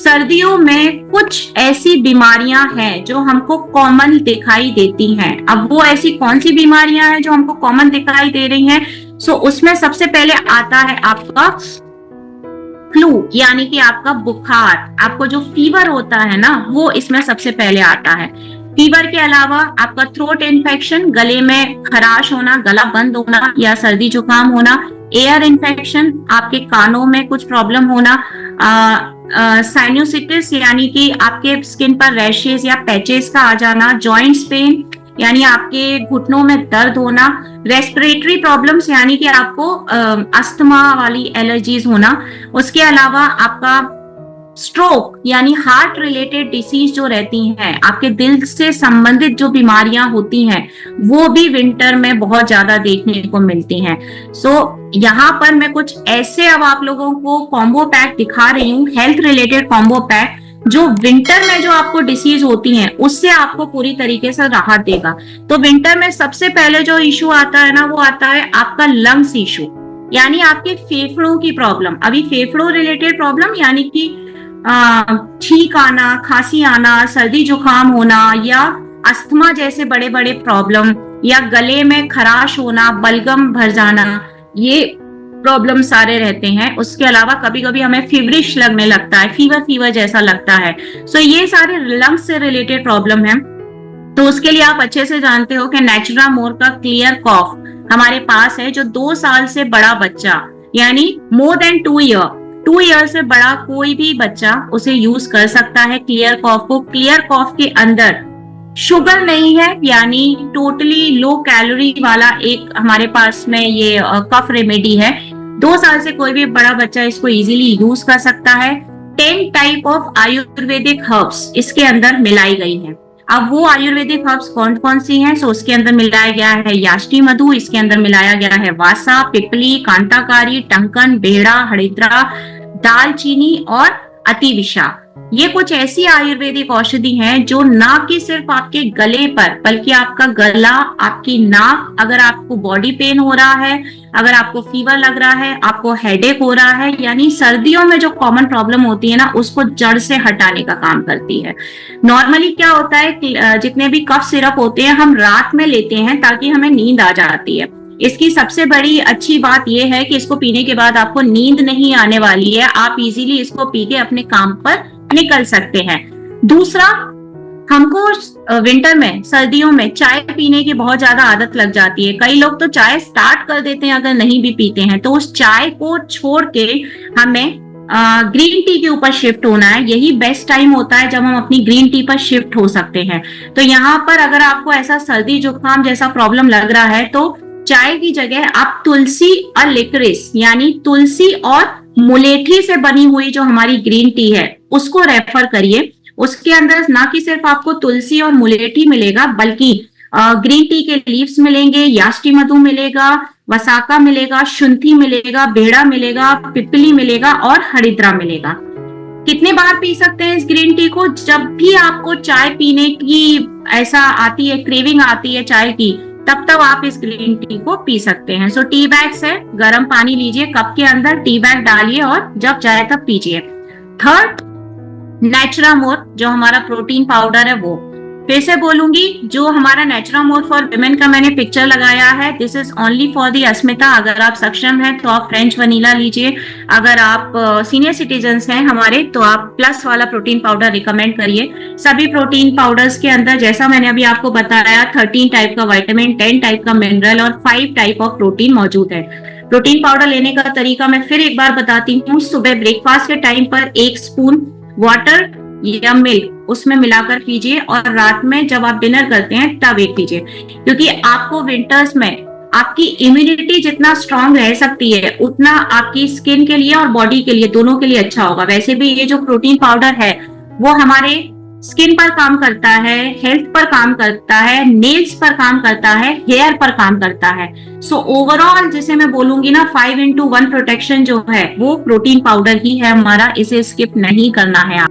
सर्दियों में कुछ ऐसी बीमारियां हैं जो हमको कॉमन दिखाई देती हैं। अब वो ऐसी कौन सी बीमारियां हैं जो हमको कॉमन दिखाई दे रही हैं? उसमें सबसे पहले आता है आपका फ्लू, यानी कि आपका बुखार। आपको जो फीवर होता है ना, वो इसमें सबसे पहले आता है। फीवर के अलावा आपका थ्रोट इन्फेक्शन, गले में खराश होना, गला बंद होना या सर्दी जुकाम होना, एयर इन्फेक्शन, आपके कानों में कुछ प्रॉब्लम होना, साइनोसिटिस यानी कि आपके स्किन पर रैशेस या पैचेस का आ जाना, जॉइंट्स पेन यानी आपके घुटनों में दर्द होना, रेस्पिरेटरी प्रॉब्लम्स यानी कि आपको अस्थमा वाली एलर्जीज होना, उसके अलावा आपका स्ट्रोक यानी हार्ट रिलेटेड डिसीज जो रहती हैं, आपके दिल से संबंधित जो बीमारियां होती हैं, वो भी विंटर में बहुत ज्यादा देखने को मिलती हैं। यहाँ पर मैं कुछ ऐसे अब आप लोगों को कॉम्बो पैक दिखा रही हूँ, हेल्थ रिलेटेड कॉम्बो पैक, जो विंटर में जो आपको डिसीज होती हैं उससे आपको पूरी तरीके से राहत देगा। तो विंटर में सबसे पहले जो इशू आता है ना, वो आता है आपका लंग्स इशू, यानी आपके फेफड़ों की प्रॉब्लम। अभी फेफड़ों रिलेटेड प्रॉब्लम यानी कि छींक आना, खांसी आना, सर्दी जुकाम होना या अस्थमा जैसे बड़े बड़े प्रॉब्लम, या गले में खराश होना, बलगम भर जाना, ये प्रॉब्लम सारे रहते हैं। उसके अलावा कभी कभी हमें फीवरिश लगने लगता है, फीवर जैसा लगता है। ये सारे लंग्स से रिलेटेड प्रॉब्लम है। तो उसके लिए आप अच्छे से जानते हो कि नेचुरामोर का क्लियर कॉफ हमारे पास है। जो 2 साल से बड़ा बच्चा यानी मोर देन 2 ईयर से बड़ा कोई भी बच्चा उसे यूज कर सकता है क्लियर कॉफ को। क्लियर कॉफ के अंदर शुगर नहीं है, यानी टोटली लो कैलोरी वाला एक हमारे पास में ये कफ रेमेडी है। 2 साल से कोई भी बड़ा बच्चा इसको इजीली यूज कर सकता है। 10 टाइप ऑफ आयुर्वेदिक हर्ब्स इसके अंदर मिलाई गई हैं। अब वो आयुर्वेदिक हर्ब्स कौन कौन सी हैं? उसके अंदर मिलाया गया है याष्टी मधु, इसके अंदर मिलाया गया है वासा, पिपली, कांताकारी, टंकन, बेड़ा, हरिद्रा, दालचीनी और अतिविशा। ये कुछ ऐसी आयुर्वेदिक औषधि हैं जो ना कि सिर्फ आपके गले पर, बल्कि आपका गला, आपकी नाक, अगर आपको बॉडी पेन हो रहा है, अगर आपको फीवर लग रहा है, आपको हेडेक हो रहा है, यानी सर्दियों में जो कॉमन प्रॉब्लम होती है ना, उसको जड़ से हटाने का काम करती है। नॉर्मली क्या होता है, जितने भी कफ सिरप होते हैं हम रात में लेते हैं ताकि हमें नींद आ जाती है। इसकी सबसे बड़ी अच्छी बात यह है कि इसको पीने के बाद आपको नींद नहीं आने वाली है। आप इजीली इसको पी के अपने काम पर निकल सकते हैं। दूसरा, हमको विंटर में, सर्दियों में चाय पीने की बहुत ज्यादा आदत लग जाती है। कई लोग तो चाय स्टार्ट कर देते हैं अगर नहीं भी पीते हैं। तो उस चाय को छोड़ के हमें ग्रीन टी के ऊपर शिफ्ट होना है। यही बेस्ट टाइम होता है जब हम अपनी ग्रीन टी पर शिफ्ट हो सकते हैं। तो यहाँ पर अगर आपको ऐसा सर्दी जुकाम जैसा प्रॉब्लम लग रहा है तो चाय की जगह आप तुलसी और लिकरिस यानी तुलसी और मुलेठी से बनी हुई जो हमारी ग्रीन टी है उसको रेफर करिए। उसके अंदर ना कि सिर्फ आपको तुलसी और मुलेठी मिलेगा, बल्कि ग्रीन टी के लीव्स मिलेंगे, याष्टी मधु मिलेगा, वसाका मिलेगा, शुंठी मिलेगा, बेड़ा मिलेगा, पिपली मिलेगा और हरिद्रा मिलेगा। कितने बार पी सकते हैं इस ग्रीन टी को? जब भी आपको चाय पीने की ऐसा आती है, क्रेविंग आती है चाय की, तब आप इस ग्रीन टी को पी सकते हैं। टी बैग्स है, गर्म पानी लीजिए, कप के अंदर टी बैग डालिए और जब चाहे तब पीजिए। थर्ड, नेचुरामोर जो हमारा प्रोटीन पाउडर है, वो फिर से बोलूंगी, जो हमारा नेचुरामोर फॉर विमेन का मैंने पिक्चर लगाया है, this is only for the Asmita. अगर आप सक्षम हैं तो आप फ्रेंच वनीला लीजिए। अगर आप सीनियर सिटीजन्स हैं हमारे तो आप प्लस वाला प्रोटीन पाउडर रिकमेंड करिए। सभी प्रोटीन पाउडर्स के अंदर, जैसा मैंने अभी आपको बताया, 13 टाइप का विटामिन, 10 टाइप का मिनरल और 5 टाइप ऑफ प्रोटीन मौजूद है। प्रोटीन पाउडर लेने का तरीका मैं फिर एक बार बताती हूँ। सुबह ब्रेकफास्ट के टाइम पर 1 स्पून वाटर या मिल्क उसमें मिलाकर पीजिए, और रात में जब आप डिनर करते हैं तब एक पीजिए। क्योंकि आपको विंटर्स में आपकी इम्यूनिटी जितना स्ट्रांग रह सकती है उतना आपकी स्किन के लिए और बॉडी के लिए, दोनों के लिए अच्छा होगा। वैसे भी ये जो प्रोटीन पाउडर है वो हमारे स्किन पर काम करता है, हेल्थ पर काम करता है, नेल्स पर काम करता है, हेयर पर काम करता है। ओवरऑल जिसे मैं बोलूंगी ना, 5 into 1 प्रोटेक्शन जो है वो प्रोटीन पाउडर ही है हमारा, इसे स्किप नहीं करना है।